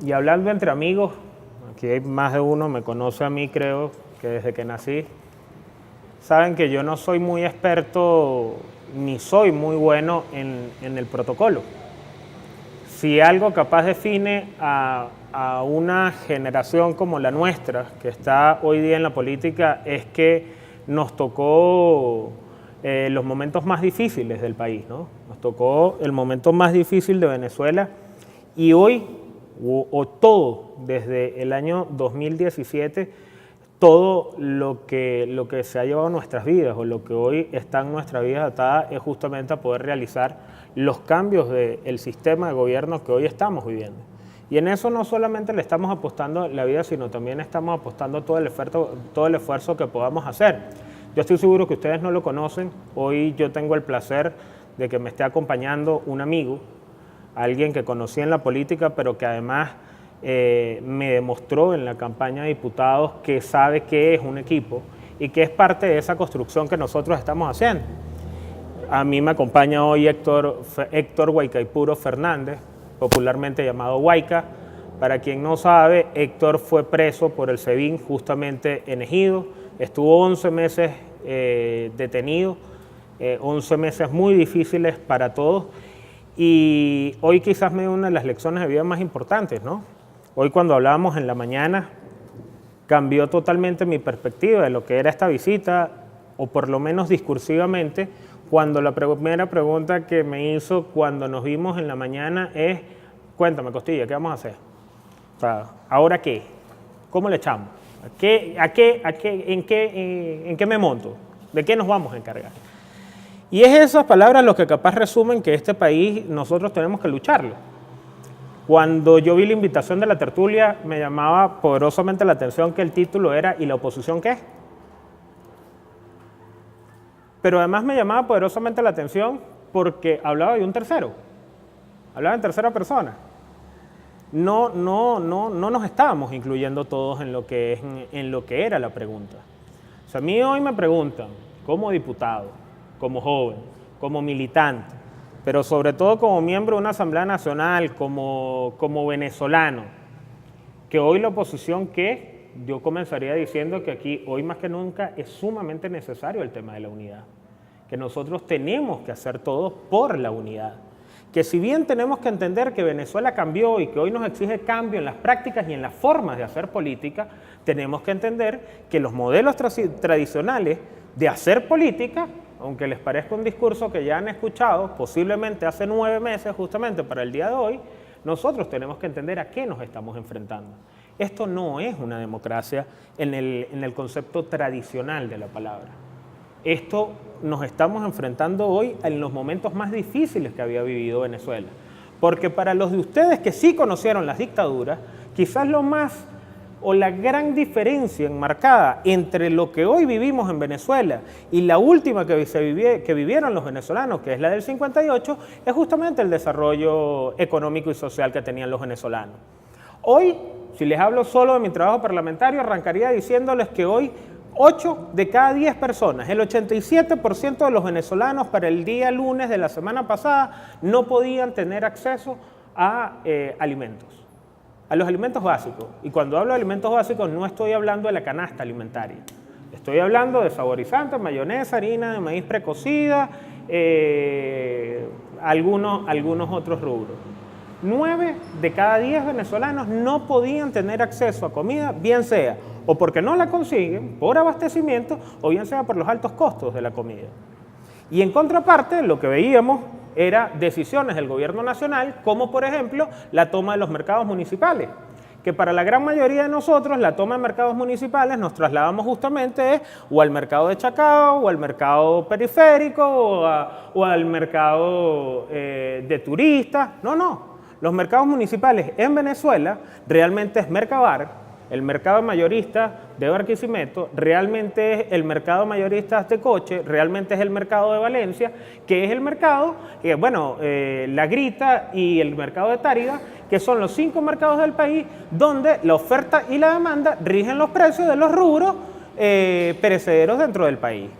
Y hablando entre amigos, aquí hay más de uno, me conoce a mí, creo que desde que nací, saben que yo no soy muy experto ni soy muy bueno en el protocolo. Si algo capaz define a una generación como la nuestra, que está hoy día en la política, es que nos tocó los momentos más difíciles del país, ¿no? Nos tocó el momento más difícil de Venezuela y hoy, o todo, desde el año 2017, todo lo que se ha llevado a nuestras vidas o lo que hoy está en nuestras vidas atada es justamente a poder realizar los cambios del sistema de gobierno que hoy estamos viviendo. Y en eso no solamente le estamos apostando la vida, sino también estamos apostando todo el esfuerzo que podamos hacer. Yo estoy seguro que ustedes no lo conocen. Hoy yo tengo el placer de que me esté acompañando un amigo, alguien que conocí en la política, pero que además me demostró en la campaña de diputados que sabe qué es un equipo y que es parte de esa construcción que nosotros estamos haciendo. A mí me acompaña hoy Héctor Huaycaipuro Fernández, popularmente llamado Huayca. Para quien no sabe, Héctor fue preso por el SEBIN justamente en Ejido, estuvo 11 meses detenido, 11 meses muy difíciles para todos y hoy quizás me dio una de las lecciones de vida más importantes, ¿no? Hoy cuando hablábamos en la mañana cambió totalmente mi perspectiva de lo que era esta visita, o por lo menos discursivamente, cuando la primera pregunta que me hizo cuando nos vimos en la mañana es: cuéntame, Costilla, ¿qué vamos a hacer? O sea, ¿ahora qué? ¿Cómo le echamos? ¿En qué me monto? ¿De qué nos vamos a encargar? Y es esas palabras lo que capaz resumen que este país nosotros tenemos que lucharlo. Cuando yo vi la invitación de la tertulia, me llamaba poderosamente la atención que el título era ¿y la oposición qué? Pero además me llamaba poderosamente la atención porque hablaba de un tercero, hablaba en tercera persona. No nos estábamos incluyendo todos en lo que era la pregunta. O sea, a mí hoy me preguntan, como diputado, como joven, como militante, pero sobre todo como miembro de una Asamblea Nacional, como venezolano, que hoy la oposición, ¿qué? Yo comenzaría diciendo que aquí, hoy más que nunca, es sumamente necesario el tema de la unidad, que nosotros tenemos que hacer todo por la unidad, que si bien tenemos que entender que Venezuela cambió y que hoy nos exige cambio en las prácticas y en las formas de hacer política, tenemos que entender que los modelos tradicionales de hacer política, aunque les parezca un discurso que ya han escuchado posiblemente hace 9 meses justamente para el día de hoy, nosotros tenemos que entender a qué nos estamos enfrentando. Esto no es una democracia en el concepto tradicional de la palabra. Esto nos estamos enfrentando hoy en los momentos más difíciles que había vivido Venezuela. Porque para los de ustedes que sí conocieron las dictaduras, quizás lo más o la gran diferencia enmarcada entre lo que hoy vivimos en Venezuela y la última que vivieron los venezolanos, que es la del 58, es justamente el desarrollo económico y social que tenían los venezolanos. Hoy, si les hablo solo de mi trabajo parlamentario, arrancaría diciéndoles que hoy 8 de cada 10 personas, el 87% de los venezolanos para el día lunes de la semana pasada no podían tener acceso a alimentos. A los alimentos básicos. Y cuando hablo de alimentos básicos no estoy hablando de la canasta alimentaria. Estoy hablando de saborizantes, mayonesa, harina de maíz precocida, algunos otros rubros. 9 de cada 10 venezolanos no podían tener acceso a comida, bien sea o porque no la consiguen por abastecimiento o bien sea por los altos costos de la comida. Y en contraparte, lo que veíamos era decisiones del gobierno nacional, como por ejemplo la toma de los mercados municipales, que para la gran mayoría de nosotros la toma de mercados municipales nos trasladamos justamente o al mercado de Chacao, o al mercado periférico, o al mercado de turistas. No, los mercados municipales en Venezuela realmente es Mercabar, el mercado mayorista de Barquisimeto, realmente es el mercado mayorista de Coche, realmente es el mercado de Valencia, que es el mercado, La Grita y el mercado de Tárida, que son los 5 mercados del país donde la oferta y la demanda rigen los precios de los rubros perecederos dentro del país.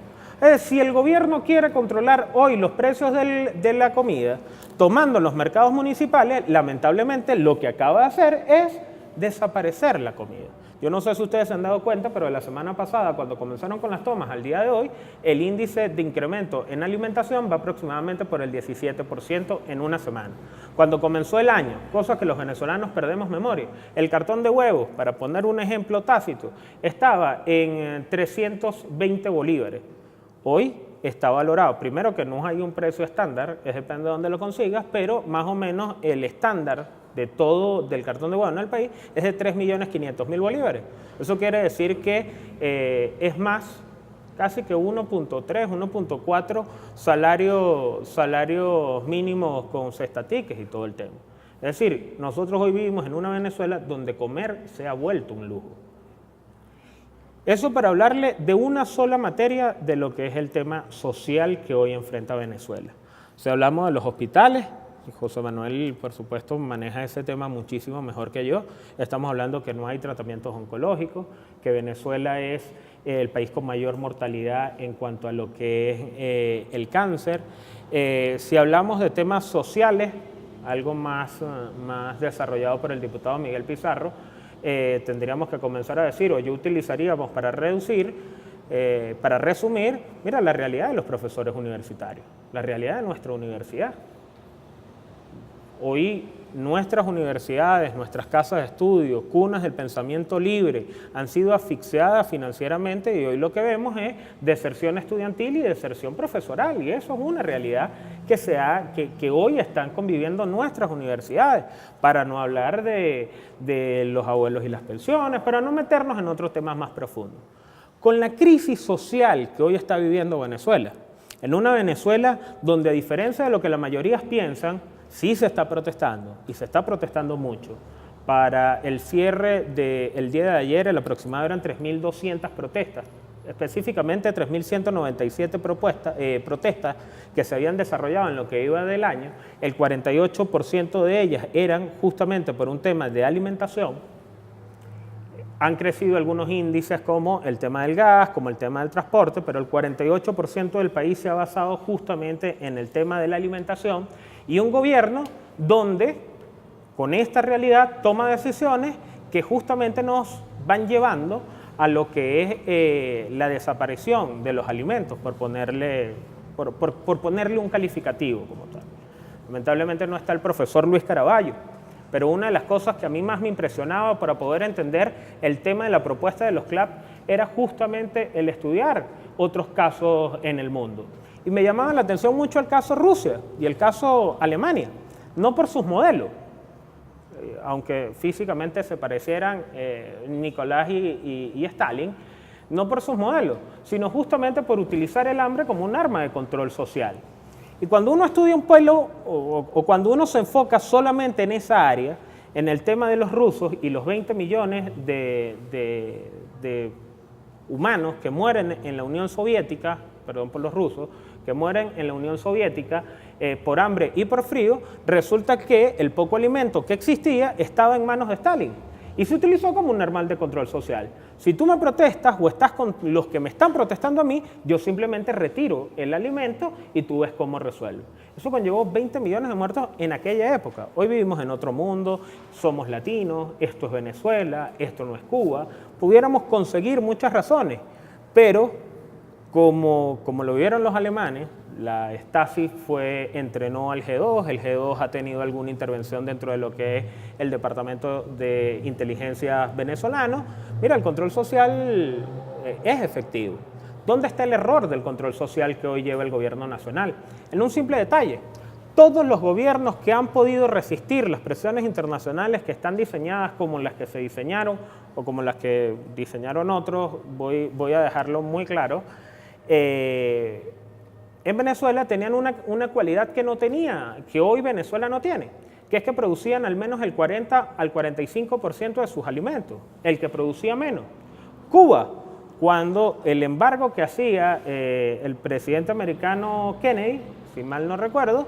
Si el gobierno quiere controlar hoy los precios de la comida, tomando los mercados municipales, lamentablemente lo que acaba de hacer es desaparecer la comida. Yo no sé si ustedes se han dado cuenta, pero la semana pasada, cuando comenzaron con las tomas al día de hoy, el índice de incremento en alimentación va aproximadamente por el 17% en una semana. Cuando comenzó el año, cosa que los venezolanos perdemos memoria, el cartón de huevos, para poner un ejemplo tácito, estaba en 320 bolívares. Hoy está valorado, primero que no hay un precio estándar, depende de dónde lo consigas, pero más o menos el estándar de todo del cartón de huevo en el país es de 3.500.000 bolívares. Eso quiere decir que es más, casi que 1.3, 1.4 salarios mínimos con cestatiques y todo el tema. Es decir, nosotros hoy vivimos en una Venezuela donde comer se ha vuelto un lujo. Eso para hablarle de una sola materia de lo que es el tema social que hoy enfrenta Venezuela. O sea, hablamos de los hospitales. José Manuel, por supuesto, maneja ese tema muchísimo mejor que yo. Estamos hablando que no hay tratamientos oncológicos, que Venezuela es el país con mayor mortalidad en cuanto a lo que es el cáncer. Si hablamos de temas sociales, algo más desarrollado por el diputado Miguel Pizarro, tendríamos que comenzar a decir, o yo utilizaríamos para resumir, mira, la realidad de los profesores universitarios, la realidad de nuestra universidad. Hoy nuestras universidades, nuestras casas de estudio, cunas del pensamiento libre, han sido asfixiadas financieramente y hoy lo que vemos es deserción estudiantil y deserción profesoral, y eso es una realidad que hoy están conviviendo nuestras universidades, para no hablar de los abuelos y las pensiones, para no meternos en otros temas más profundos. Con la crisis social que hoy está viviendo Venezuela, en una Venezuela donde, a diferencia de lo que la mayoría piensan, sí se está protestando, y se está protestando mucho. Para el cierre del día de ayer, el aproximado eran 3.200 protestas, específicamente 3.197 protestas que se habían desarrollado en lo que iba del año. El 48% de ellas eran justamente por un tema de alimentación. Han crecido algunos índices como el tema del gas, como el tema del transporte, pero el 48% del país se ha basado justamente en el tema de la alimentación, y un gobierno donde, con esta realidad, toma decisiones que justamente nos van llevando a lo que es la desaparición de los alimentos, por ponerle un calificativo como tal. Lamentablemente no está el profesor Luis Caraballo, pero una de las cosas que a mí más me impresionaba para poder entender el tema de la propuesta de los CLAP era justamente el estudiar otros casos en el mundo. Y me llamaba la atención mucho el caso Rusia y el caso Alemania, no por sus modelos, aunque físicamente se parecieran Nicolás y Stalin, no por sus modelos, sino justamente por utilizar el hambre como un arma de control social. Y cuando uno estudia un pueblo, o cuando uno se enfoca solamente en esa área, en el tema de los rusos y los 20 millones de humanos que mueren en la Unión Soviética, perdón por los rusos, que mueren en la Unión Soviética por hambre y por frío, resulta que el poco alimento que existía estaba en manos de Stalin y se utilizó como un arma de control social. Si tú me protestas o estás con los que me están protestando a mí, yo simplemente retiro el alimento y tú ves cómo resuelvo. Eso conllevó 20 millones de muertos en aquella época. Hoy vivimos en otro mundo, somos latinos, esto es Venezuela, esto no es Cuba. Pudiéramos conseguir muchas razones, pero como lo vieron los alemanes, la Stasi entrenó al G2, el G2 ha tenido alguna intervención dentro de lo que es el Departamento de Inteligencia venezolano. Mira, el control social es efectivo. ¿Dónde está el error del control social que hoy lleva el gobierno nacional? En un simple detalle. Todos los gobiernos que han podido resistir las presiones internacionales que están diseñadas como las que se diseñaron o como las que diseñaron otros, voy a dejarlo muy claro, en Venezuela tenían una cualidad que hoy Venezuela no tiene, que es que producían al menos el 40 al 45% de sus alimentos, el que producía menos. Cuba, cuando el embargo que hacía el presidente americano Kennedy, si mal no recuerdo,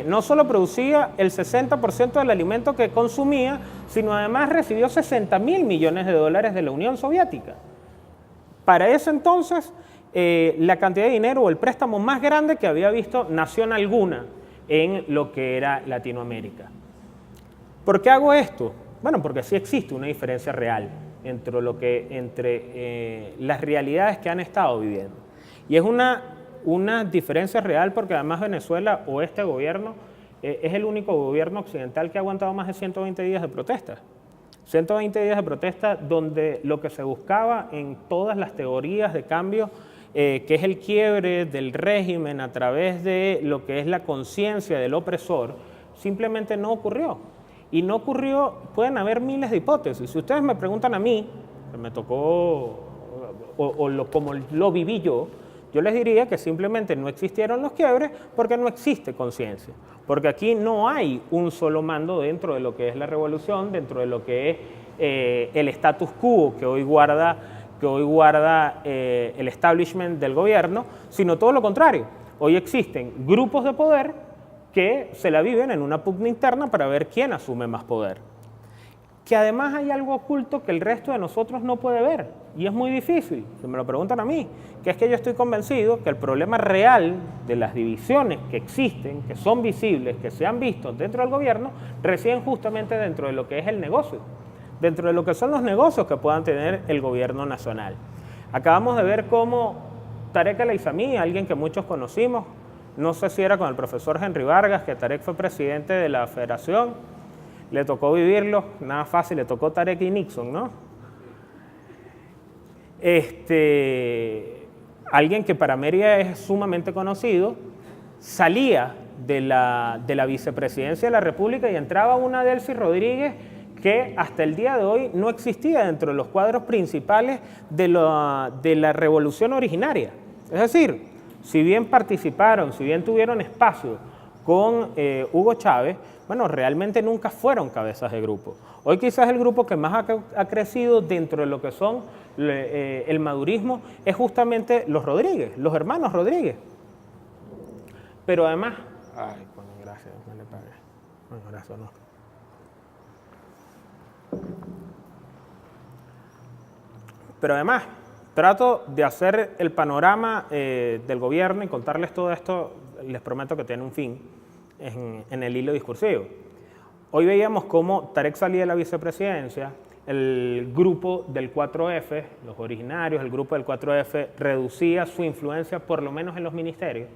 no solo producía el 60% del alimento que consumía, sino además recibió $60.000 millones de la Unión Soviética. Para ese entonces, la cantidad de dinero o el préstamo más grande que había visto nación alguna en lo que era Latinoamérica. ¿Por qué hago esto? Bueno, porque sí existe una diferencia real entre las realidades que han estado viviendo. Y es una diferencia real porque además Venezuela o este gobierno es el único gobierno occidental que ha aguantado más de 120 días de protesta. 120 días de protesta donde lo que se buscaba en todas las teorías de cambio, que es el quiebre del régimen a través de lo que es la conciencia del opresor, simplemente no ocurrió. Y no ocurrió, pueden haber miles de hipótesis. Si ustedes me preguntan a mí, que me tocó, como lo viví yo les diría que simplemente no existieron los quiebres porque no existe conciencia. Porque aquí no hay un solo mando dentro de lo que es la revolución, dentro de lo que es el status quo que hoy guarda el establishment del gobierno, sino todo lo contrario. Hoy existen grupos de poder que se la viven en una pugna interna para ver quién asume más poder. Que además hay algo oculto que el resto de nosotros no puede ver, y es muy difícil, si me lo preguntan a mí, que es que yo estoy convencido que el problema real de las divisiones que existen, que son visibles, que se han visto dentro del gobierno, residen justamente dentro de lo que es el negocio, dentro de lo que son los negocios que puedan tener el gobierno nacional. Acabamos de ver cómo Tarek El Aizami, alguien que muchos conocimos, no sé si era con el profesor Henry Vargas, que Tarek fue presidente de la federación, le tocó vivirlo, nada fácil, le tocó Tarek y Nixon, ¿no? Alguien que para Mérida es sumamente conocido, salía de la vicepresidencia de la República y entraba una Delcy Rodríguez que hasta el día de hoy no existía dentro de los cuadros principales de la revolución originaria. Es decir, si bien participaron, si bien tuvieron espacio con Hugo Chávez, bueno, realmente nunca fueron cabezas de grupo. Hoy quizás el grupo que más ha crecido dentro de lo que son el madurismo es justamente los Rodríguez, los hermanos Rodríguez. Pero además... Ay, bueno, gracias, me le pagué. Bueno, gracias, no. Pero además, trato de hacer el panorama del gobierno y contarles todo esto, les prometo que tiene un fin en el hilo discursivo. Hoy veíamos cómo Tarek salía de la vicepresidencia, el grupo del 4F, los originarios, el grupo del 4F reducía su influencia por lo menos en los ministerios.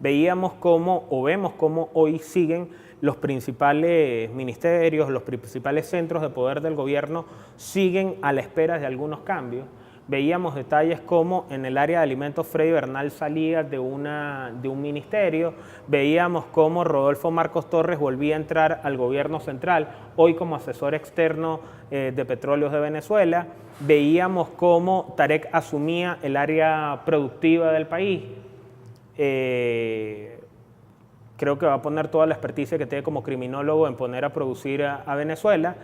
Veíamos cómo, o vemos cómo hoy siguen los principales ministerios, los principales centros de poder del gobierno siguen a la espera de algunos cambios. Veíamos detalles como en el área de alimentos Freddy Bernal salía de un ministerio, veíamos cómo Rodolfo Marcos Torres volvía a entrar al gobierno central, hoy como asesor externo de Petróleos de Venezuela, veíamos cómo Tarek asumía el área productiva del país, creo que va a poner toda la experticia que tiene como criminólogo en poner a producir a Venezuela,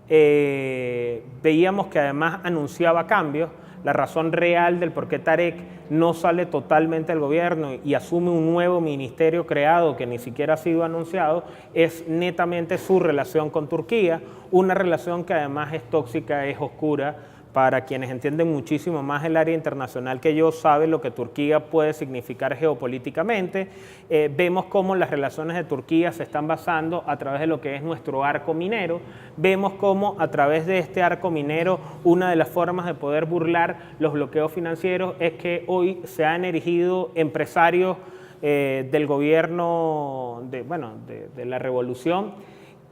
veíamos que además anunciaba cambios. La razón real del por qué Tarek no sale totalmente del gobierno y asume un nuevo ministerio creado que ni siquiera ha sido anunciado es netamente su relación con Turquía, una relación que además es tóxica, es oscura. Para quienes entienden muchísimo más el área internacional que yo, saben lo que Turquía puede significar geopolíticamente. Vemos cómo las relaciones de Turquía se están basando a través de lo que es nuestro arco minero. Vemos cómo a través de este arco minero una de las formas de poder burlar los bloqueos financieros es que hoy se han erigido empresarios del gobierno, de la revolución,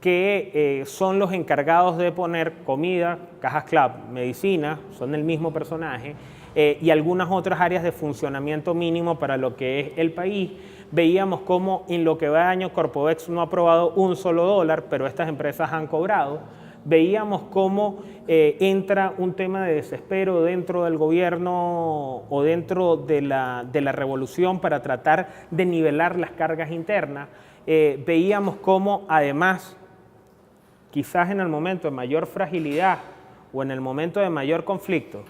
que son los encargados de poner comida, cajas CLAP, medicina, son el mismo personaje, y algunas otras áreas de funcionamiento mínimo para lo que es el país. Veíamos cómo en lo que va de año Corpovex no ha aprobado un solo dólar, pero estas empresas han cobrado. Veíamos cómo entra un tema de desespero dentro del gobierno o dentro de la revolución para tratar de nivelar las cargas internas. Veíamos cómo además, quizás en el momento de mayor fragilidad o en el momento de mayor conflicto,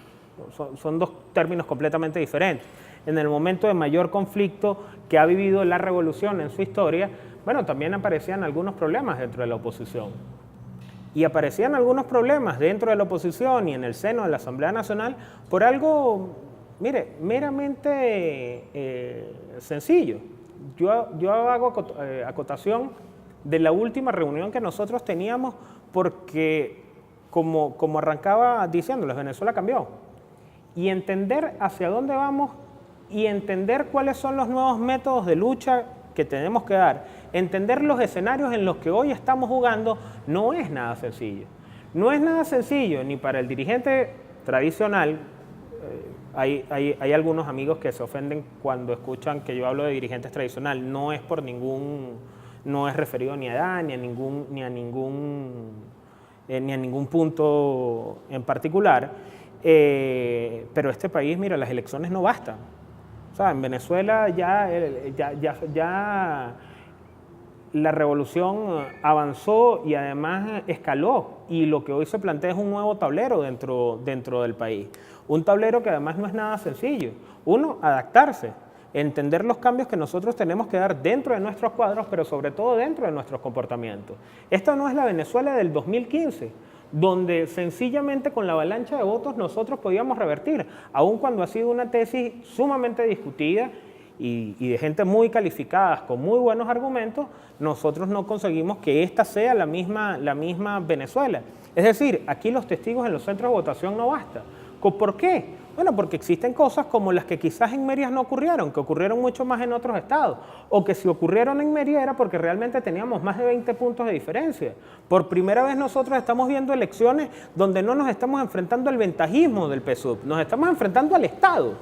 son dos términos completamente diferentes, en el momento de mayor conflicto que ha vivido la revolución en su historia, bueno, también aparecían algunos problemas dentro de la oposición. Y aparecían algunos problemas dentro de la oposición y en el seno de la Asamblea Nacional por algo mire, meramente sencillo. Yo hago acotación de la última reunión que nosotros teníamos porque, como arrancaba diciéndoles, Venezuela cambió. Y entender hacia dónde vamos y entender cuáles son los nuevos métodos de lucha que tenemos que dar, entender los escenarios en los que hoy estamos jugando, no es nada sencillo. No es nada sencillo ni para el dirigente tradicional. Hay algunos amigos que se ofenden cuando escuchan que yo hablo de dirigentes tradicional. No es por no es referido ni a edad, ni a ningún punto en particular. Pero este país, mira, las elecciones no bastan. O sea, en Venezuela ya la revolución avanzó y además escaló, y lo que hoy se plantea es un nuevo tablero dentro del país. Un tablero que además no es nada sencillo. Uno, adaptarse, entender los cambios que nosotros tenemos que dar dentro de nuestros cuadros, pero sobre todo dentro de nuestros comportamientos. Esta no es la Venezuela del 2015, donde sencillamente con la avalancha de votos nosotros podíamos revertir, aun cuando ha sido una tesis sumamente discutida y de gente muy calificada, con muy buenos argumentos, nosotros no conseguimos que esta sea la misma Venezuela. Es decir, aquí los testigos en los centros de votación no basta. ¿Por qué? Bueno, porque existen cosas como las que quizás en Mérida no ocurrieron, que ocurrieron mucho más en otros estados, o que si ocurrieron en Mérida era porque realmente teníamos más de 20 puntos de diferencia. Por primera vez nosotros estamos viendo elecciones donde no nos estamos enfrentando al ventajismo del PSUV, nos estamos enfrentando al Estado.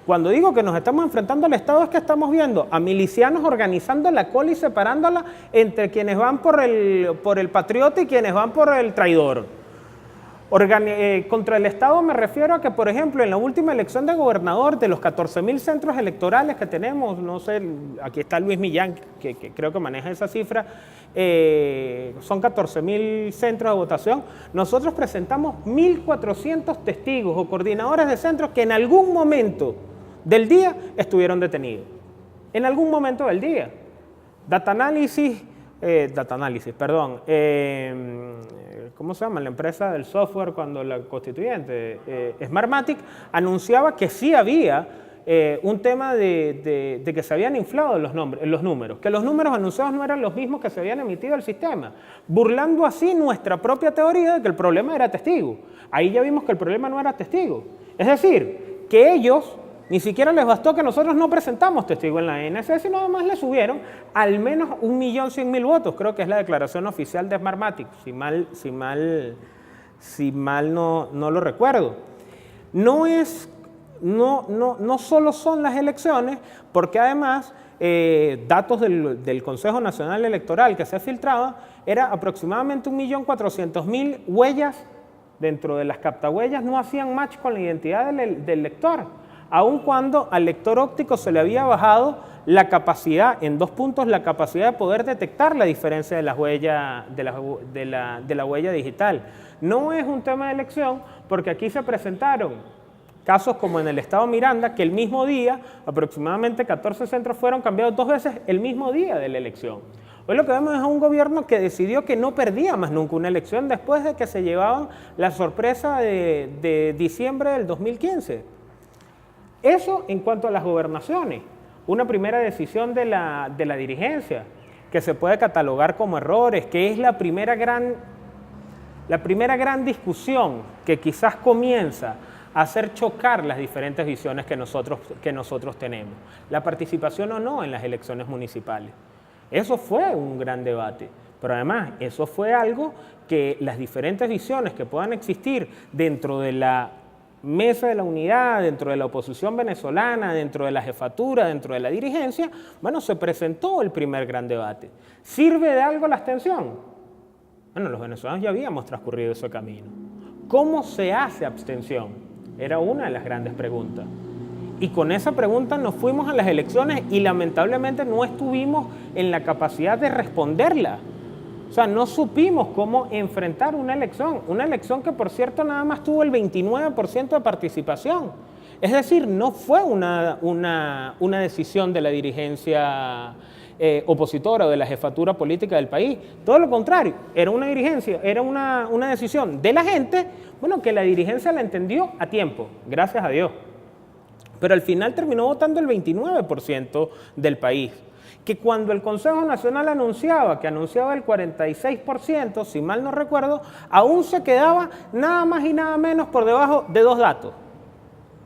Cuando digo que nos estamos enfrentando al Estado es que estamos viendo a milicianos organizando la cola y separándola entre quienes van por el patriota y quienes van por el traidor. Contra el Estado me refiero a que, por ejemplo, en la última elección de gobernador, de los 14.000 centros electorales que tenemos, no sé, aquí está Luis Millán, que creo que maneja esa cifra, son 14.000 centros de votación. Nosotros presentamos 1.400 testigos o coordinadores de centros que en algún momento del día estuvieron detenidos. En algún momento del día. Data Analysis, perdón. ¿Cómo se llama? La empresa del software cuando la constituyente, Smartmatic, anunciaba que sí había un tema de que se habían inflado los números, que los números anunciados no eran los mismos que se habían emitido al sistema, burlando así nuestra propia teoría de que el problema era testigo. Ahí ya vimos que el problema no era testigo. Es decir, que ellos ni siquiera les bastó que nosotros no presentamos testigo en la ENC, sino además le subieron al menos 1.100.000 votos, creo que es la declaración oficial de Smartmatic, si mal no lo recuerdo. No solo son las elecciones, porque además datos del Consejo Nacional Electoral que se filtraba, era aproximadamente 1.400.000 huellas dentro de las captahuellas no hacían match con la identidad del lector. Aun cuando al lector óptico se le había bajado la capacidad, en 2 puntos, la capacidad de poder detectar la diferencia de la huella, de la huella digital. No es un tema de elección, porque aquí se presentaron casos como en el estado Miranda, que el mismo día, aproximadamente 14 centros fueron cambiados 2 veces el mismo día de la elección. Hoy lo que vemos es a un gobierno que decidió que no perdía más nunca una elección después de que se llevaban la sorpresa de diciembre del 2015. Eso en cuanto a las gobernaciones, una primera decisión de la dirigencia que se puede catalogar como errores, que es la primera gran discusión que quizás comienza a hacer chocar las diferentes visiones que nosotros tenemos. La participación o no en las elecciones municipales. Eso fue un gran debate, pero además eso fue algo que las diferentes visiones que puedan existir dentro de la mesa de la unidad, dentro de la oposición venezolana, dentro de la jefatura, dentro de la dirigencia, bueno, se presentó el primer gran debate. ¿Sirve de algo la abstención? Bueno, los venezolanos ya habíamos transcurrido ese camino. ¿Cómo se hace abstención? Era una de las grandes preguntas. Y con esa pregunta nos fuimos a las elecciones y lamentablemente no estuvimos en la capacidad de responderla. O sea, no supimos cómo enfrentar una elección que, por cierto, nada más tuvo el 29% de participación. Es decir, no fue una decisión de la dirigencia opositora o de la jefatura política del país. Todo lo contrario, era una decisión de la gente, bueno, que la dirigencia la entendió a tiempo, gracias a Dios. pero al final terminó votando el 29% del país. Que cuando el Consejo Nacional anunciaba el 46%, si mal no recuerdo, aún se quedaba nada más y nada menos por debajo de dos datos.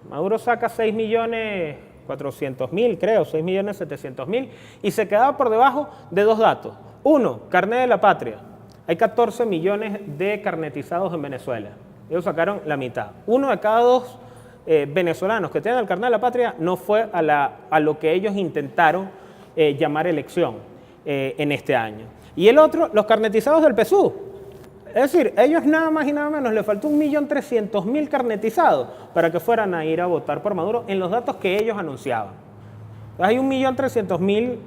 Maduro saca 6.400.000, creo, 6.700.000, y se quedaba por debajo de dos datos. Uno, carnet de la patria. Hay 14 millones de carnetizados en Venezuela. Ellos sacaron la mitad. Uno de cada dos venezolanos que tienen el carnet de la patria no fue a lo que ellos intentaron llamar elección en este año. Y el otro, los carnetizados del PSUV. Es decir, ellos nada más y nada menos les faltó 1.300.000 carnetizados para que fueran a ir a votar por Maduro en los datos que ellos anunciaban. Hay 1.300.000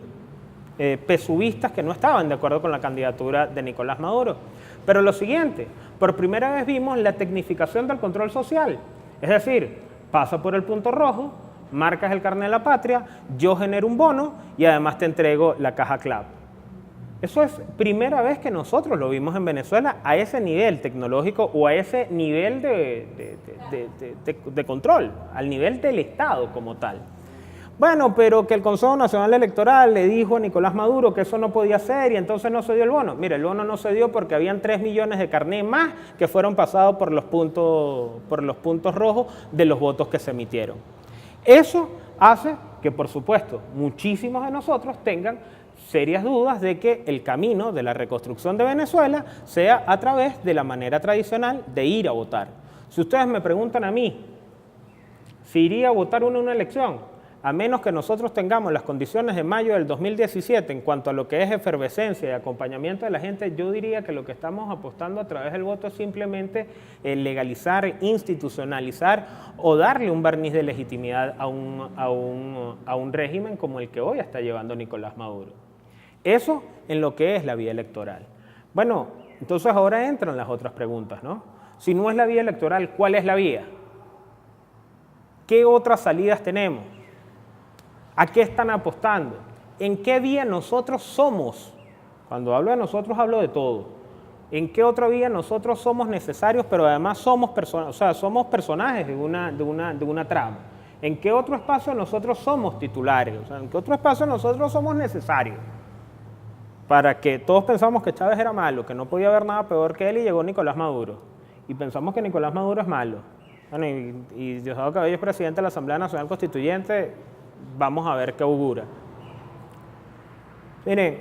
PSUVistas que no estaban de acuerdo con la candidatura de Nicolás Maduro. Pero lo siguiente, por primera vez vimos la tecnificación del control social. Es decir, pasa por el punto rojo, marcas el carnet de la patria, yo genero un bono y además te entrego la caja CLAP. Eso es primera vez que nosotros lo vimos en Venezuela a ese nivel tecnológico o a ese nivel de control, al nivel del Estado como tal. Bueno, pero que el Consejo Nacional Electoral le dijo a Nicolás Maduro que eso no podía ser y entonces no se dio el bono. Mire, el bono no se dio porque habían 3 millones de carnet más que fueron pasados por los puntos rojos de los votos que se emitieron. Eso hace que, por supuesto, muchísimos de nosotros tengan serias dudas de que el camino de la reconstrucción de Venezuela sea a través de la manera tradicional de ir a votar. Si ustedes me preguntan a mí si iría a votar en una elección, a menos que nosotros tengamos las condiciones de mayo del 2017 en cuanto a lo que es efervescencia y acompañamiento de la gente, yo diría que lo que estamos apostando a través del voto es simplemente legalizar, institucionalizar o darle un barniz de legitimidad a un régimen como el que hoy está llevando Nicolás Maduro. Eso en lo que es la vía electoral. Bueno, entonces ahora entran las otras preguntas, ¿no? Si no es la vía electoral, ¿cuál es la vía? ¿Qué otras salidas tenemos? ¿A qué están apostando? ¿En qué vía nosotros somos? Cuando hablo de nosotros, hablo de todo. ¿En qué otra vía nosotros somos necesarios, pero además somos personajes de una trama? ¿En qué otro espacio nosotros somos titulares? O sea, ¿en qué otro espacio nosotros somos necesarios? Para que todos pensamos que Chávez era malo, que no podía haber nada peor que él y llegó Nicolás Maduro. Y pensamos que Nicolás Maduro es malo. Bueno, y Diosdado Cabello es presidente de la Asamblea Nacional Constituyente. Vamos a ver qué augura. Miren,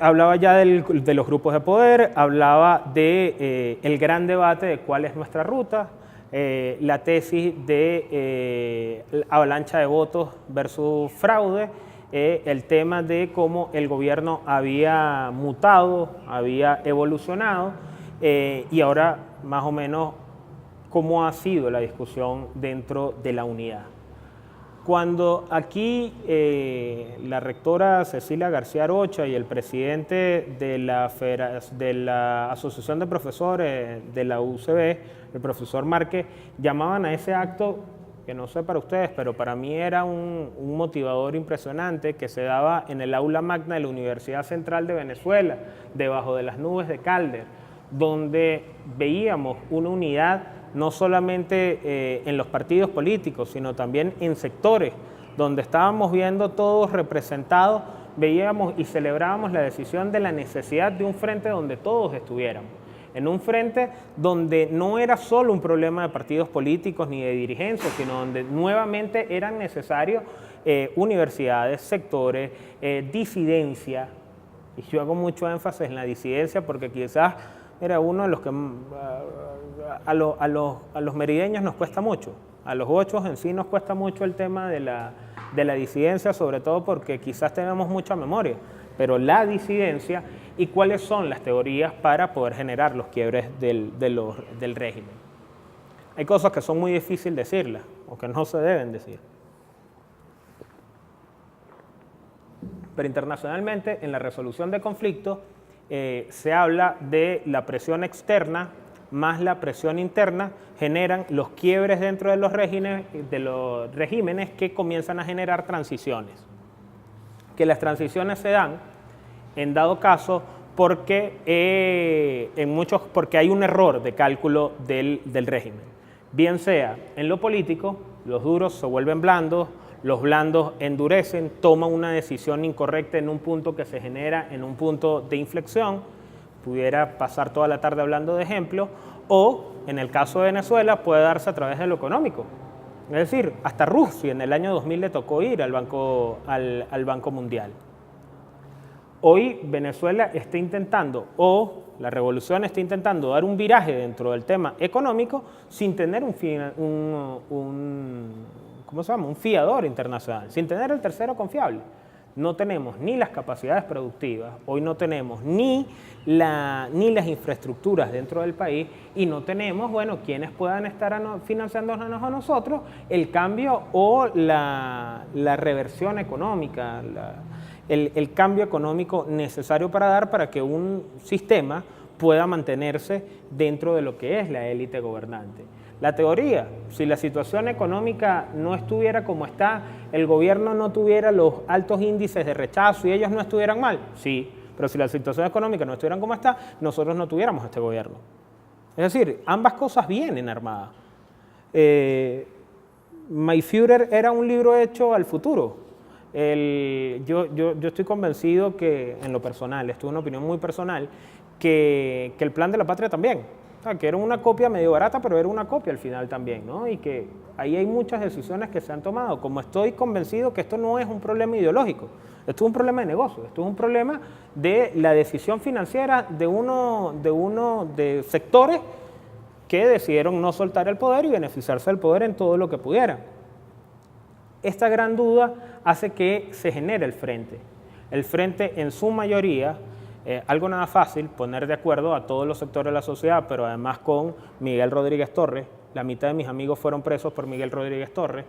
hablaba ya de los grupos de poder, hablaba de el gran debate de cuál es nuestra ruta, la tesis de avalancha de votos versus fraude, el tema de cómo el gobierno había mutado, había evolucionado y ahora más o menos cómo ha sido la discusión dentro de la unidad. Cuando aquí la rectora Cecilia García Arocha y el presidente de la Asociación de Profesores de la UCB, el profesor Márquez, llamaban a ese acto, que no sé para ustedes, pero para mí era un motivador impresionante, que se daba en el aula magna de la Universidad Central de Venezuela, debajo de las nubes de Calder, donde veíamos una unidad no solamente en los partidos políticos, sino también en sectores donde estábamos viendo todos representados, veíamos y celebrábamos la decisión de la necesidad de un frente donde todos estuviéramos. En un frente donde no era solo un problema de partidos políticos ni de dirigencias, sino donde nuevamente eran necesarios universidades, sectores, disidencia. Y yo hago mucho énfasis en la disidencia porque quizás era uno de los que a los merideños nos cuesta mucho, a los gochos en sí nos cuesta mucho el tema de la disidencia, sobre todo porque quizás tenemos mucha memoria, pero la disidencia y cuáles son las teorías para poder generar los quiebres del régimen. Hay cosas que son muy difíciles decirlas o que no se deben decir. Pero internacionalmente, en la resolución de conflictos, se habla de la presión externa más la presión interna, generan los quiebres dentro de los regímenes que comienzan a generar transiciones. Que las transiciones se dan, en dado caso, porque hay un error de cálculo del régimen. Bien sea en lo político, Los duros se vuelven blandos, los blandos endurecen, toman una decisión incorrecta en un punto que se genera en un punto de inflexión. Pudiera pasar toda la tarde hablando de ejemplos, o en el caso de Venezuela puede darse a través de lo económico. Es decir, hasta Rusia en el año 2000 le tocó ir al Banco Mundial. Hoy Venezuela está intentando, o la revolución está intentando dar un viraje dentro del tema económico sin tener un fiador internacional, sin tener el tercero confiable. No tenemos ni las capacidades productivas, hoy no tenemos ni las infraestructuras dentro del país y no tenemos, bueno, quienes puedan estar financiándonos a nosotros el cambio o la reversión económica, el cambio económico necesario para que un sistema pueda mantenerse dentro de lo que es la élite gobernante. La teoría, si la situación económica no estuviera como está, el gobierno no tuviera los altos índices de rechazo y ellos no estuvieran mal, sí, pero si la situación económica no estuviera como está, nosotros no tuviéramos este gobierno. Es decir, ambas cosas vienen armadas. My Führer era un libro hecho al futuro. Yo estoy convencido que, en lo personal, esto es una opinión muy personal, que el Plan de la Patria también. O sea, que era una copia medio barata, pero era una copia al final también, ¿no? Y que ahí hay muchas decisiones que se han tomado. Como estoy convencido que esto no es un problema ideológico, esto es un problema de negocio, esto es un problema de la decisión financiera de sectores que decidieron no soltar el poder y beneficiarse del poder en todo lo que pudieran. Esta gran duda hace que se genere el frente. El frente en su mayoría, algo nada fácil, poner de acuerdo a todos los sectores de la sociedad, pero además con Miguel Rodríguez Torres. La mitad de mis amigos fueron presos por Miguel Rodríguez Torres.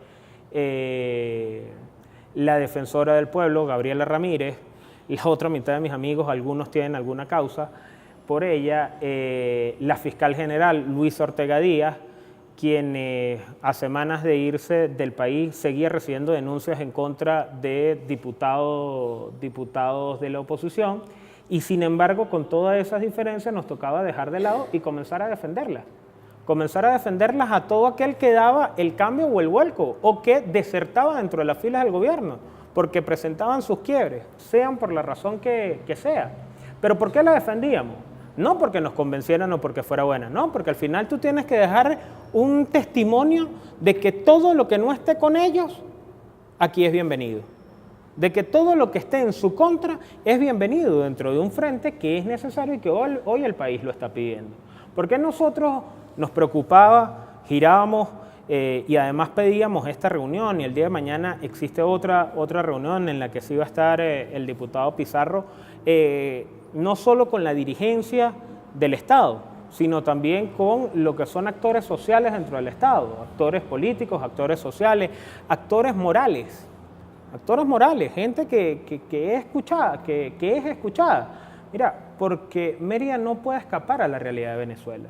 La defensora del pueblo, Gabriela Ramírez. La otra mitad de mis amigos, algunos tienen alguna causa por ella. La fiscal general, Luisa Ortega Díaz, quien a semanas de irse del país seguía recibiendo denuncias en contra de diputados de la oposición. Y sin embargo, con todas esas diferencias nos tocaba dejar de lado y comenzar a defenderlas. Comenzar a defenderlas a todo aquel que daba el cambio o el vuelco o que desertaba dentro de las filas del gobierno porque presentaban sus quiebres, sean por la razón que sea. ¿Pero por qué la defendíamos? No porque nos convencieran o porque fuera buena, no, porque al final tú tienes que dejar un testimonio de que todo lo que no esté con ellos, aquí es bienvenido. De que todo lo que esté en su contra es bienvenido dentro de un frente que es necesario y que hoy el país lo está pidiendo. ¿Por qué nosotros nos preocupaba, girábamos y además pedíamos esta reunión y el día de mañana existe otra reunión en la que sí va a estar el diputado Pizarro, no solo con la dirigencia del Estado, sino también con lo que son actores sociales dentro del Estado, actores políticos, actores sociales, actores morales, gente que es escuchada, que es escuchada. Mira, porque Mérida no puede escapar a la realidad de Venezuela.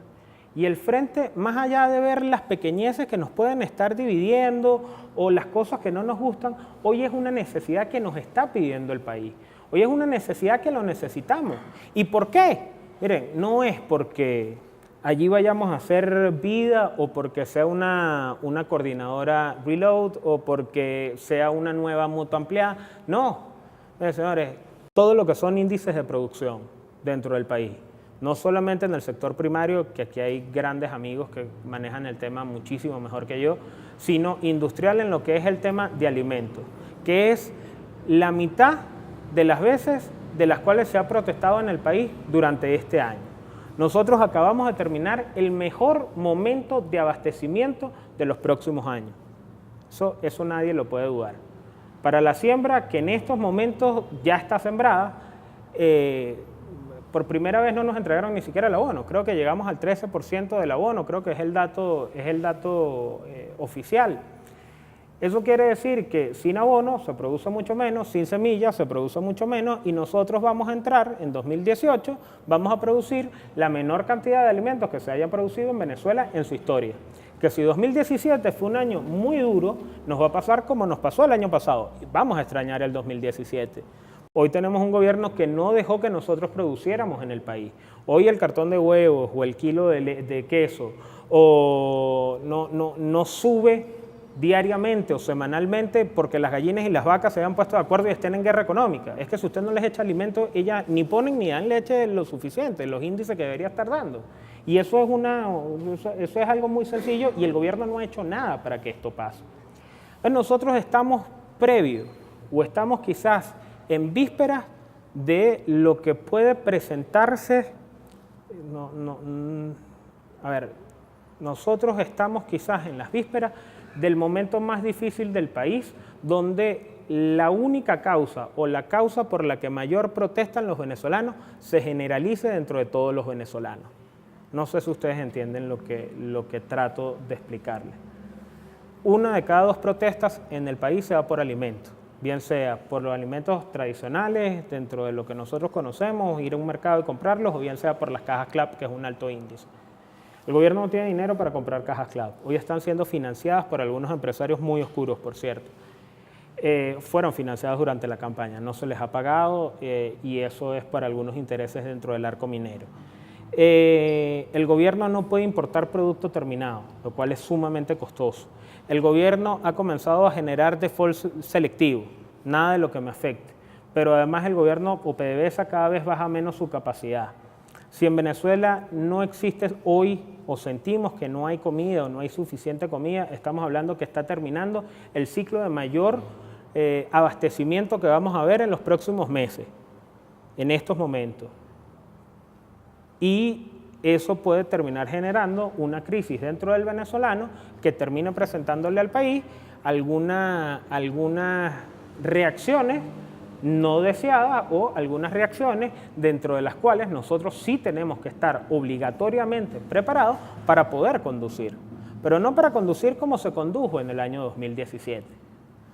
Y el frente, más allá de ver las pequeñeces que nos pueden estar dividiendo o las cosas que no nos gustan, hoy es una necesidad que nos está pidiendo el país. Hoy es una necesidad que lo necesitamos. ¿Y por qué? Miren, no es porque allí vayamos a hacer vida o porque sea una coordinadora reload o porque sea una nueva mutua ampliada. No, señores, todo lo que son índices de producción dentro del país, no solamente en el sector primario, que aquí hay grandes amigos que manejan el tema muchísimo mejor que yo, sino industrial en lo que es el tema de alimentos, que es la mitad de las veces de las cuales se ha protestado en el país durante este año. Nosotros acabamos de terminar el mejor momento de abastecimiento de los próximos años. Eso nadie lo puede dudar. Para la siembra, que en estos momentos ya está sembrada, por primera vez no nos entregaron ni siquiera el abono. Creo que llegamos al 13% del abono, creo que es el dato oficial. Eso quiere decir que sin abono se produce mucho menos, sin semillas se produce mucho menos y nosotros vamos a entrar en 2018, vamos a producir la menor cantidad de alimentos que se haya producido en Venezuela en su historia. Que si 2017 fue un año muy duro, nos va a pasar como nos pasó el año pasado. Vamos a extrañar el 2017. Hoy tenemos un gobierno que no dejó que nosotros produciéramos en el país. Hoy el cartón de huevos o el kilo de queso no sube diariamente o semanalmente porque las gallinas y las vacas se hayan puesto de acuerdo y estén en guerra económica. Es que si usted no les echa alimento, ellas ni ponen ni dan leche lo suficiente, los índices que debería estar dando. Y eso es algo muy sencillo y el gobierno no ha hecho nada para que esto pase. Entonces nosotros estamos previos o estamos quizás en vísperas de lo que puede presentarse. Nosotros estamos quizás en las vísperas del momento más difícil del país, donde la única causa o la causa por la que mayor protestan los venezolanos se generalice dentro de todos los venezolanos. No sé si ustedes entienden lo que trato de explicarles. Una de cada 2 protestas en el país se va por alimentos, bien sea por los alimentos tradicionales, dentro de lo que nosotros conocemos, ir a un mercado y comprarlos, o bien sea por las cajas CLAP, que es un alto índice. El gobierno no tiene dinero para comprar cajas CLAP. Hoy están siendo financiadas por algunos empresarios muy oscuros, por cierto. Fueron financiadas durante la campaña, no se les ha pagado y eso es para algunos intereses dentro del arco minero. El gobierno no puede importar producto terminado, lo cual es sumamente costoso. El gobierno ha comenzado a generar default selectivo, nada de lo que me afecte, pero además el gobierno o PDVSA cada vez baja menos su capacidad. Si en Venezuela no existe hoy o sentimos que no hay comida o no hay suficiente comida, estamos hablando que está terminando el ciclo de mayor abastecimiento que vamos a ver en los próximos meses, en estos momentos. Y eso puede terminar generando una crisis dentro del venezolano que termine presentándole al país algunas reacciones no deseadas o algunas reacciones dentro de las cuales nosotros sí tenemos que estar obligatoriamente preparados para poder conducir, pero no para conducir como se condujo en el año 2017.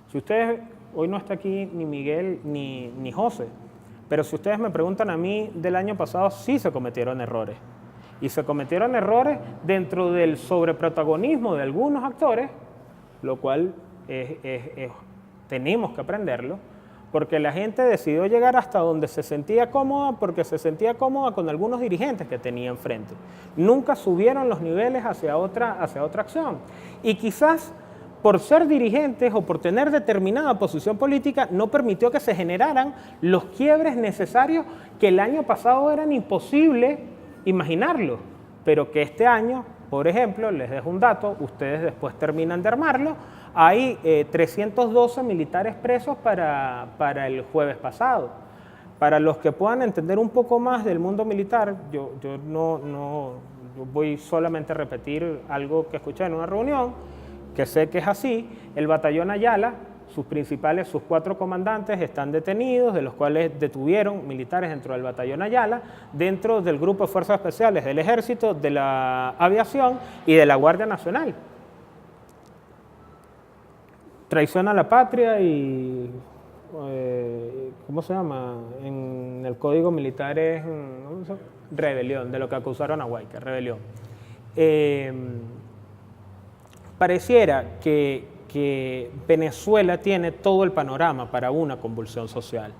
Si ustedes, hoy no está aquí ni Miguel ni José, pero si ustedes me preguntan a mí del año pasado, sí se cometieron errores. Y se cometieron errores dentro del sobreprotagonismo de algunos actores, lo cual tenemos que aprenderlo, porque la gente decidió llegar hasta donde se sentía cómoda, porque se sentía cómoda con algunos dirigentes que tenía enfrente. Nunca subieron los niveles hacia otra acción. Y quizás por ser dirigentes o por tener determinada posición política, no permitió que se generaran los quiebres necesarios que el año pasado eran imposibles imaginarlo, pero que este año, por ejemplo, les dejo un dato, ustedes después terminan de armarlo, hay 312 militares presos para el jueves pasado. Para los que puedan entender un poco más del mundo militar, yo voy solamente a repetir algo que escuché en una reunión, que sé que es así. El batallón Ayala, sus 4 comandantes están detenidos, de los cuales detuvieron militares dentro del batallón Ayala, dentro del grupo de fuerzas especiales del ejército, de la aviación y de la Guardia Nacional. Traición a la patria y, ¿cómo se llama? En el código militar es rebelión, de lo que acusaron a Guayca, rebelión. Pareciera que Venezuela tiene todo el panorama para una convulsión social,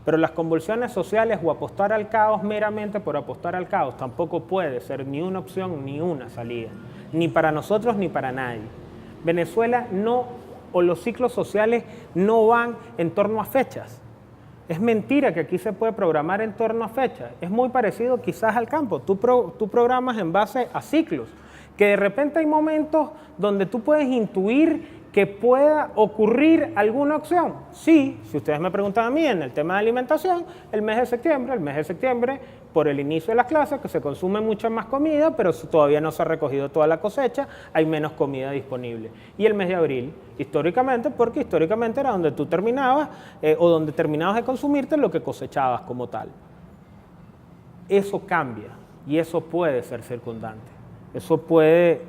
pero las convulsiones sociales o apostar al caos meramente por apostar al caos tampoco puede ser ni una opción ni una salida, ni para nosotros ni para nadie. Venezuela o los ciclos sociales no van en torno a fechas. Es mentira que aquí se puede programar en torno a fechas. Es muy parecido quizás al campo. Tú programas en base a ciclos, que de repente hay momentos donde tú puedes intuir que pueda ocurrir alguna opción. Sí, si ustedes me preguntan a mí en el tema de alimentación, el mes de septiembre, por el inicio de las clases, que se consume mucha más comida, pero todavía no se ha recogido toda la cosecha, hay menos comida disponible. Y el mes de abril, históricamente, porque históricamente era donde tú terminabas, o donde terminabas de consumirte lo que cosechabas como tal. Eso cambia, y eso puede ser circundante. Eso puede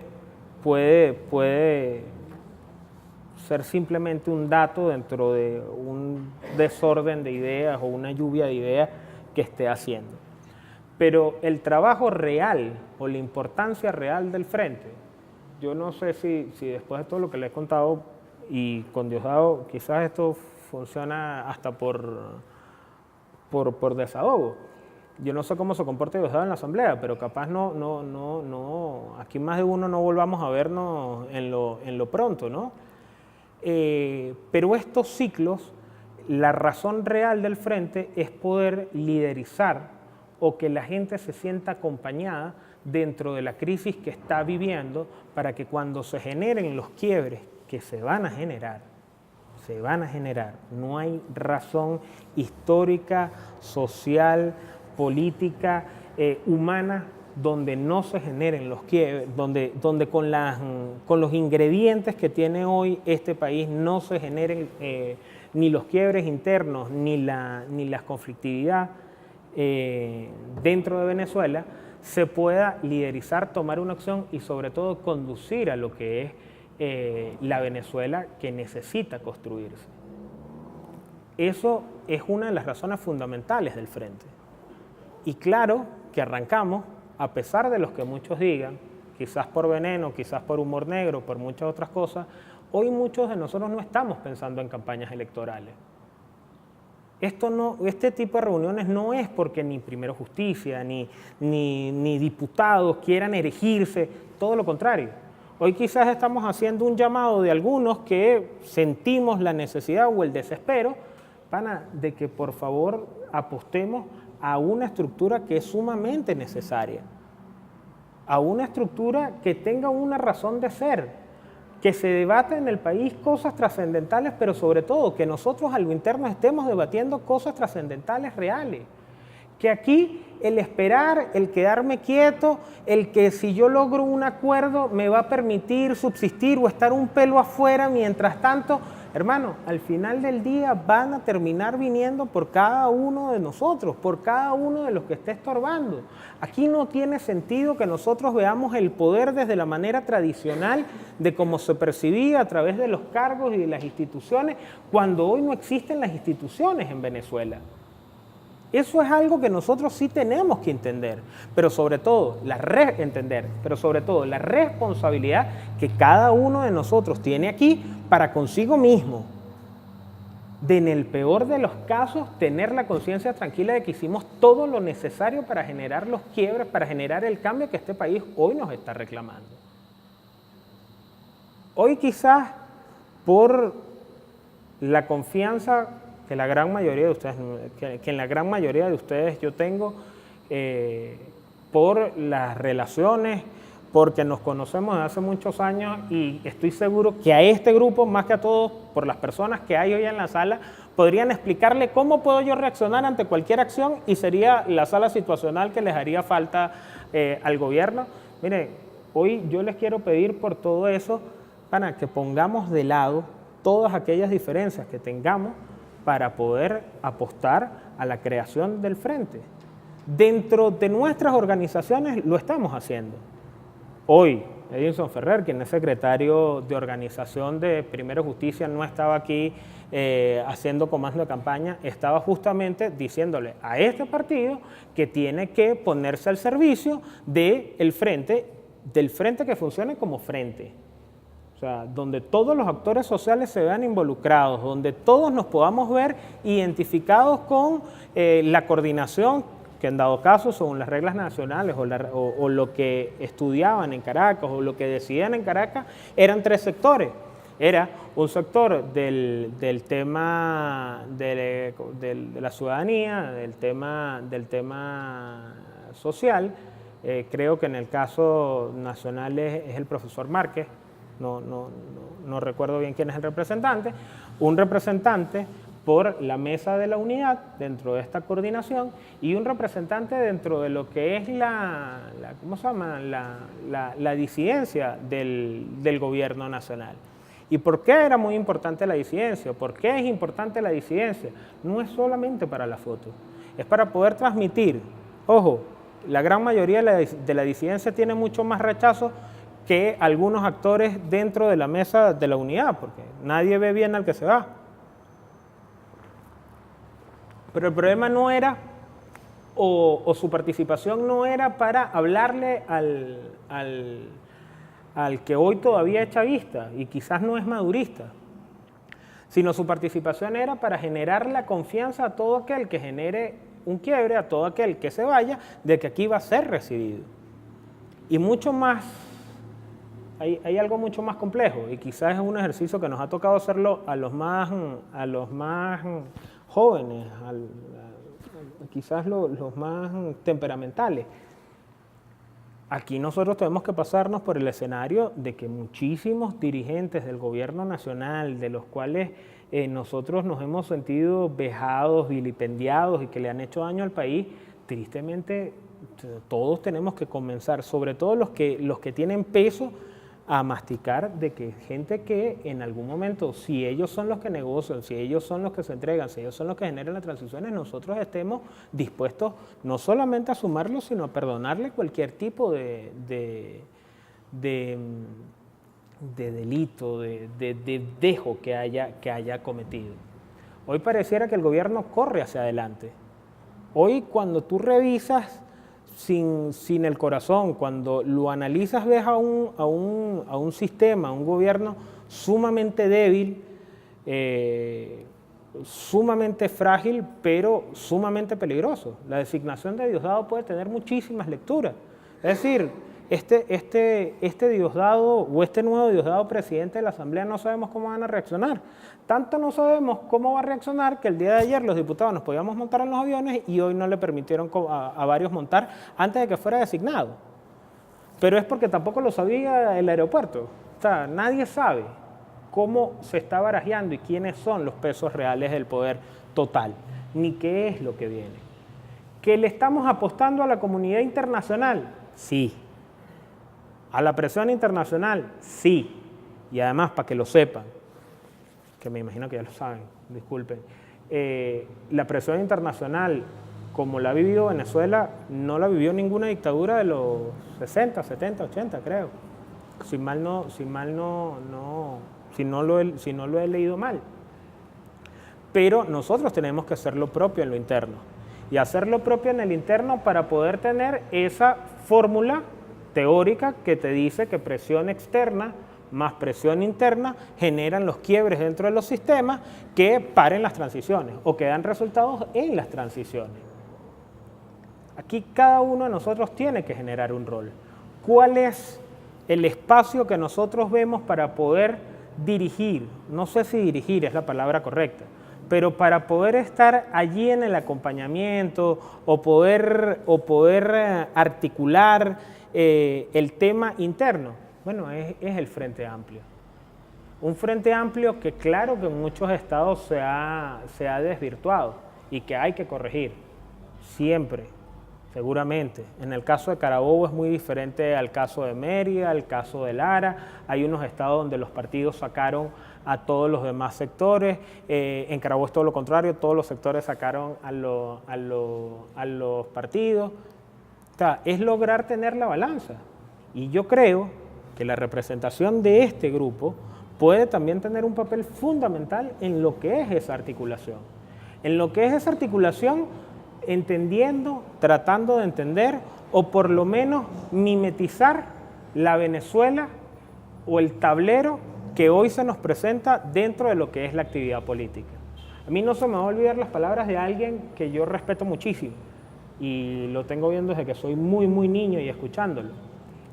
ser simplemente un dato dentro de un desorden de ideas o una lluvia de ideas que esté haciendo. Pero el trabajo real o la importancia real del frente, yo no sé si después de todo lo que les he contado y con Diosdado, quizás esto funciona hasta por desahogo. Yo no sé cómo se comporta Diosdado en la asamblea, pero capaz aquí más de uno no volvamos a vernos en lo pronto, ¿no? Pero estos ciclos, la razón real del frente es poder liderizar o que la gente se sienta acompañada dentro de la crisis que está viviendo para que cuando se generen los quiebres que se van a generar, no hay razón histórica, social, política, humana, donde no se generen los quiebres, donde con los ingredientes que tiene hoy este país no se generen ni los quiebres internos ni la conflictividad dentro de Venezuela, se pueda liderizar, tomar una acción y sobre todo conducir a lo que es la Venezuela que necesita construirse. Eso es una de las razones fundamentales del frente. Y claro que arrancamos, a pesar de lo que muchos digan, quizás por veneno, quizás por humor negro, por muchas otras cosas, hoy muchos de nosotros no estamos pensando en campañas electorales. Este tipo de reuniones no es porque ni Primero Justicia, ni diputados quieran erigirse, todo lo contrario. Hoy quizás estamos haciendo un llamado de algunos que sentimos la necesidad o el desespero, de que por favor apostemos a una estructura que es sumamente necesaria, a una estructura que tenga una razón de ser, que se debata en el país cosas trascendentales, pero sobre todo que nosotros a lo interno estemos debatiendo cosas trascendentales reales. Que aquí el esperar, el quedarme quieto, el que si yo logro un acuerdo me va a permitir subsistir o estar un pelo afuera mientras tanto, hermano, al final del día van a terminar viniendo por cada uno de nosotros, por cada uno de los que esté estorbando. Aquí no tiene sentido que nosotros veamos el poder desde la manera tradicional de cómo se percibía a través de los cargos y de las instituciones, cuando hoy no existen las instituciones en Venezuela. Eso es algo que nosotros sí tenemos que entender, pero sobre todo la responsabilidad que cada uno de nosotros tiene aquí para consigo mismo, de en el peor de los casos tener la conciencia tranquila de que hicimos todo lo necesario para generar los quiebres, para generar el cambio que este país hoy nos está reclamando. Hoy quizás por la confianza que la gran mayoría de ustedes, que en la gran mayoría de ustedes yo tengo, por las relaciones, porque nos conocemos desde hace muchos años y estoy seguro que a este grupo, más que a todos, por las personas que hay hoy en la sala, podrían explicarle cómo puedo yo reaccionar ante cualquier acción y sería la sala situacional que les haría falta al gobierno. Miren, hoy yo les quiero pedir por todo eso, para que pongamos de lado todas aquellas diferencias que tengamos para poder apostar a la creación del frente. Dentro de nuestras organizaciones lo estamos haciendo. Hoy, Edinson Ferrer, quien es secretario de organización de Primero Justicia, no estaba aquí haciendo comando de campaña, estaba justamente diciéndole a este partido que tiene que ponerse al servicio del frente que funcione como frente. O sea, donde todos los actores sociales se vean involucrados, donde todos nos podamos ver identificados con la coordinación que en dado caso, según las reglas nacionales o lo que estudiaban en Caracas o lo que decidían en Caracas, eran tres sectores. Era un sector del tema de la ciudadanía, del tema social. Creo que en el caso nacional es el profesor Márquez. No recuerdo bien quién es el representante, un representante por la mesa de la unidad dentro de esta coordinación y un representante dentro de lo que es la disidencia del gobierno nacional. ¿Y por qué era muy importante la disidencia? ¿Por qué es importante la disidencia? No es solamente para la foto, es para poder transmitir. Ojo, la gran mayoría de la disidencia tiene mucho más rechazo que algunos actores dentro de la mesa de la unidad, porque nadie ve bien al que se va. Pero el problema no era, o su participación no era para hablarle al que hoy todavía es chavista y quizás no es madurista, sino su participación era para generar la confianza a todo aquel que genere un quiebre, a todo aquel que se vaya, de que aquí va a ser recibido. Y mucho más hay algo mucho más complejo y quizás es un ejercicio que nos ha tocado hacerlo a los más jóvenes, quizás los más temperamentales. Aquí nosotros tenemos que pasarnos por el escenario de que muchísimos dirigentes del gobierno nacional, de los cuales nosotros nos hemos sentido vejados, vilipendiados y que le han hecho daño al país, tristemente todos tenemos que comenzar, sobre todo los que tienen peso, a masticar de que gente que en algún momento, si ellos son los que negocian, si ellos son los que se entregan, si ellos son los que generan las transiciones, nosotros estemos dispuestos no solamente a sumarlos, sino a perdonarle cualquier tipo de delito, de dejo que haya cometido. Hoy pareciera que el gobierno corre hacia adelante. Hoy cuando tú revisas sin el corazón, cuando lo analizas ves a un sistema, a un gobierno sumamente débil, sumamente frágil, pero sumamente peligroso. La designación de Diosdado puede tener muchísimas lecturas. Es decir, este Diosdado o este nuevo Diosdado presidente de la Asamblea no sabemos cómo van a reaccionar. Tanto no sabemos cómo va a reaccionar que el día de ayer los diputados nos podíamos montar en los aviones y hoy no le permitieron a varios montar antes de que fuera designado. Pero es porque tampoco lo sabía el aeropuerto. O sea, nadie sabe cómo se está barajeando y quiénes son los pesos reales del poder total, ni qué es lo que viene. ¿Que le estamos apostando a la comunidad internacional? Sí. ¿A la presión internacional? Sí. Y además, para que lo sepan, que me imagino que ya lo saben, disculpen, la presión internacional, como la ha vivido Venezuela, no la vivió ninguna dictadura de los 60, 70, 80, creo. Si no lo he leído mal. Pero nosotros tenemos que hacer lo propio en lo interno. Y hacer lo propio en el interno para poder tener esa fórmula teórica que te dice que presión externa más presión interna generan los quiebres dentro de los sistemas que paren las transiciones o que dan resultados en las transiciones. Aquí cada uno de nosotros tiene que generar un rol. ¿Cuál es el espacio que nosotros vemos para poder dirigir? No sé si dirigir es la palabra correcta, pero para poder estar allí en el acompañamiento o poder articular el tema interno. Bueno, es el Frente Amplio. Un Frente Amplio que claro que en muchos estados se ha desvirtuado y que hay que corregir, siempre, seguramente. En el caso de Carabobo es muy diferente al caso de Mérida, al caso de Lara. Hay unos estados donde los partidos sacaron a todos los demás sectores. En Carabobo es todo lo contrario, todos los sectores sacaron a los partidos. O sea, es lograr tener la balanza. Y yo creo que la representación de este grupo puede también tener un papel fundamental en lo que es esa articulación. En lo que es esa articulación, entendiendo, tratando de entender, o por lo menos mimetizar la Venezuela o el tablero que hoy se nos presenta dentro de lo que es la actividad política. A mí no se me va a olvidar las palabras de alguien que yo respeto muchísimo, y lo tengo viendo desde que soy muy, muy niño y escuchándolo,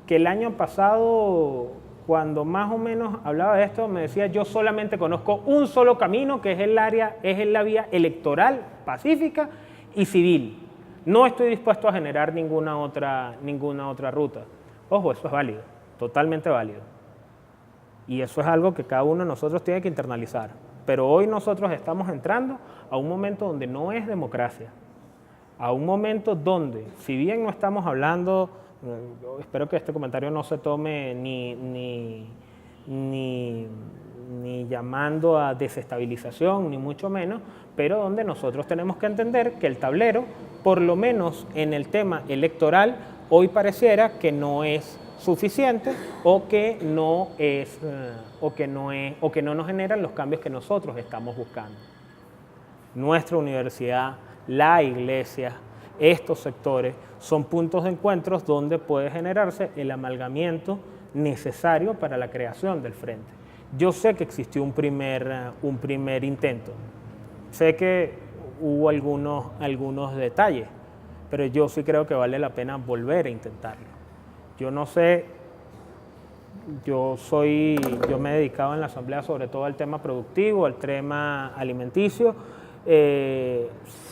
que el año pasado, cuando más o menos hablaba de esto, me decía: yo solamente conozco un solo camino, que es la vía electoral, pacífica y civil. No estoy dispuesto a generar ninguna otra ruta. Ojo, eso es válido, totalmente válido. Y eso es algo que cada uno de nosotros tiene que internalizar. Pero hoy nosotros estamos entrando a un momento donde no es democracia, a un momento donde, si bien no estamos hablando, espero que este comentario no se tome ni llamando a desestabilización, ni mucho menos, pero donde nosotros tenemos que entender que el tablero, por lo menos en el tema electoral, hoy pareciera que no es suficiente o que no nos generan los cambios que nosotros estamos buscando. Nuestra universidad, la iglesia, estos sectores son puntos de encuentros donde puede generarse el amalgamiento necesario para la creación del frente. Yo sé que existió un primer intento, sé que hubo algunos detalles, pero yo sí creo que vale la pena volver a intentarlo. Yo no sé Yo me he dedicado en la Asamblea sobre todo al tema productivo, al tema alimenticio.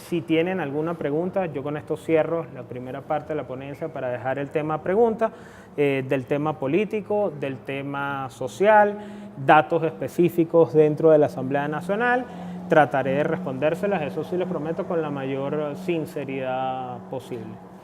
Si tienen alguna pregunta, yo con esto cierro la primera parte de la ponencia para dejar el tema pregunta, del tema político, del tema social, datos específicos dentro de la Asamblea Nacional. Trataré de respondérselas, eso sí les prometo, con la mayor sinceridad posible.